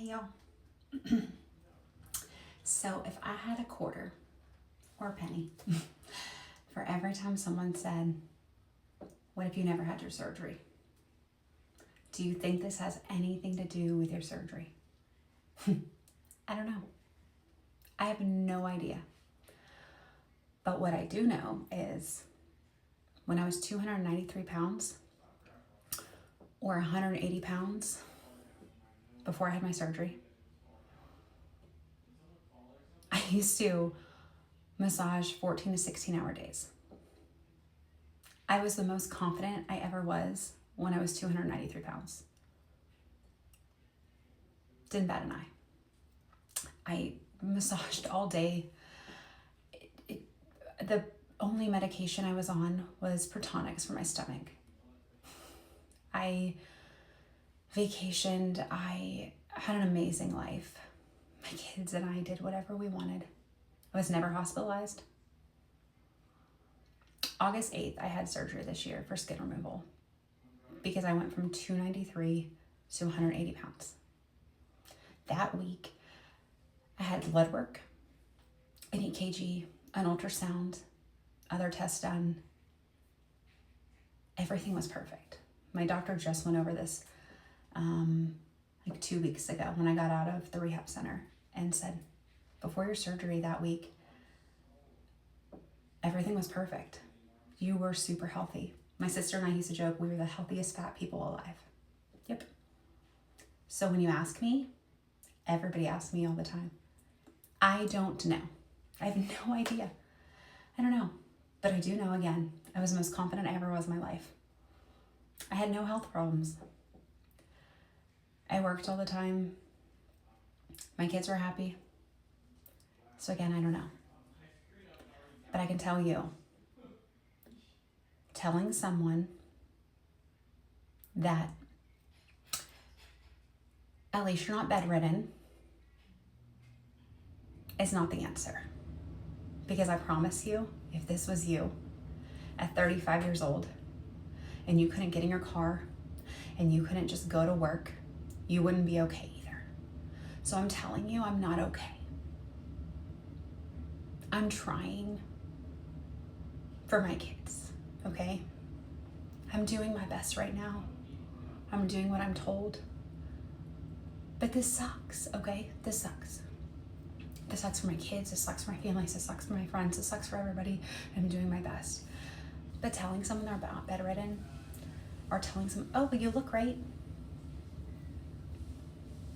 Hey y'all. So if I had a quarter or a penny for every time someone said, what if you never had your surgery? Do you think this has anything to do with your surgery? I don't know. I have no idea. But what I do know is when I was 293 pounds or 180 pounds before I had my surgery, I used to massage 14 to 16 hour days. I was the most confident I ever was when I was 293 pounds. Didn't bat an eye. I massaged all day. The only medication I was on was Protonix for my stomach. I vacationed. I had an amazing life. My kids and I did whatever we wanted. I was never hospitalized. August 8th, I had surgery this year for skin removal because I went from 293 to 180 pounds. That week, I had blood work, an EKG, an ultrasound, other tests done. Everything was perfect. My doctor just went over this like 2 weeks ago when I got out of the rehab center and said, before your surgery that week, everything was perfect. You were super healthy. My sister and I used to joke we were the healthiest fat people alive. Yep. So when you ask me, everybody asks me all the time. I don't know. I have no idea. I don't know. But I do know, again, I was the most confident I ever was in my life. I had no health problems. I worked all the time. My kids were happy. So again, I don't know. But I can tell you, telling someone that at least you're not bedridden is not the answer. Because I promise you, if this was you at 35 years old and you couldn't get in your car and you couldn't just go to work, you wouldn't be okay either. So I'm telling you, I'm not okay. I'm trying for my kids, okay? I'm doing my best right now. I'm doing what I'm told. But this sucks, okay? This sucks. This sucks for my kids, this sucks for my families, this sucks for my friends, this sucks for everybody. I'm doing my best. But telling someone they're bedridden or telling someone, oh, but you look great.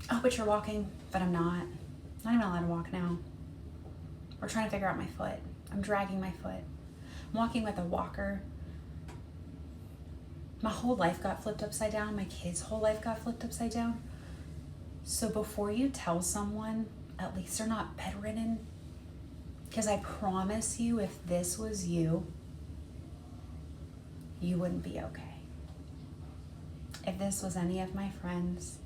Oh, but you're walking, but I'm not. I'm not even allowed to walk now. We're trying to figure out my foot. I'm dragging my foot. I'm walking with a walker. My whole life got flipped upside down. My kids' whole life got flipped upside down. So before you tell someone, at least they're not bedridden, because I promise you, if this was you, you wouldn't be okay. If this was any of my friends,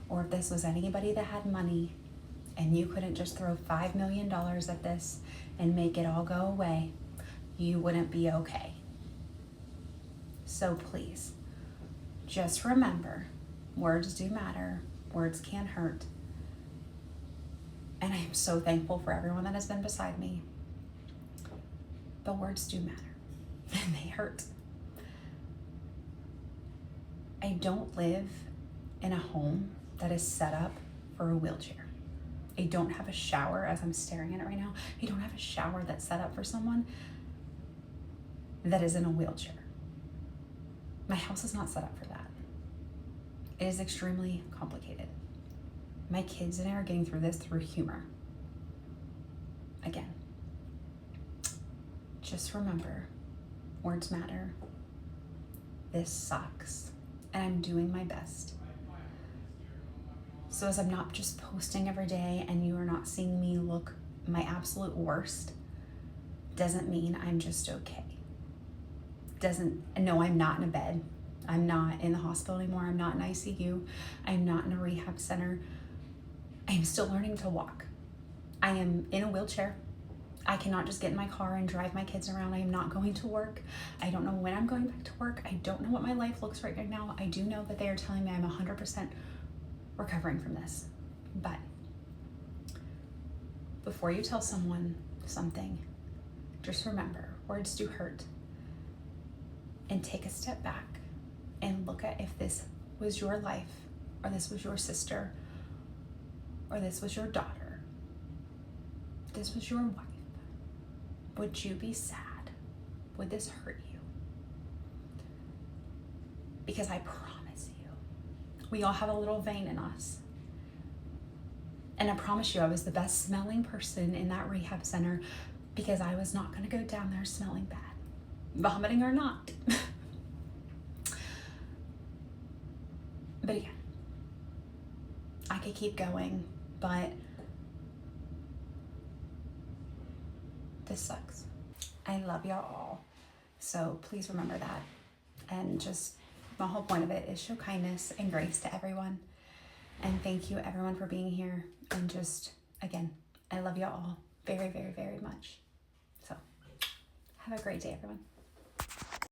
or if this was anybody that had money, and you couldn't just throw $5 million at this and make it all go away, you wouldn't be okay. So please, just remember, words do matter, words can hurt. And I am so thankful for everyone that has been beside me. But words do matter, and they hurt. I don't live in a home that is set up for a wheelchair. I don't have a shower, as I'm staring at it right now. I don't have a shower that's set up for someone that is in a wheelchair. My house is not set up for that. It is extremely complicated. My kids and I are getting through this through humor. Again, just remember, words matter. This sucks, and I'm doing my best. So as I'm not just posting every day and you are not seeing me look my absolute worst, doesn't mean I'm just okay. No, I'm not in a bed. I'm not in the hospital anymore. I'm not in ICU. I'm not in a rehab center. I'm still learning to walk. I am in a wheelchair. I cannot just get in my car and drive my kids around. I am not going to work. I don't know when I'm going back to work. I don't know what my life looks like right now. I do know that they are telling me I'm 100% recovering from this. But before you tell someone something, just remember, words do hurt. And take a step back and look at if this was your life, or this was your sister, or this was your daughter, this was your wife. Would you be sad? Would this hurt you? Because I promise you, we all have a little vein in us. And I promise you, I was the best smelling person in that rehab center because I was not going to go down there smelling bad, vomiting or not. But again, I could keep going, but this sucks. I love y'all all. So please remember that. And just the whole point of it is show kindness and grace to everyone. And thank you everyone for being here. And just, again, I love y'all all very, very, very much. So have a great day, everyone.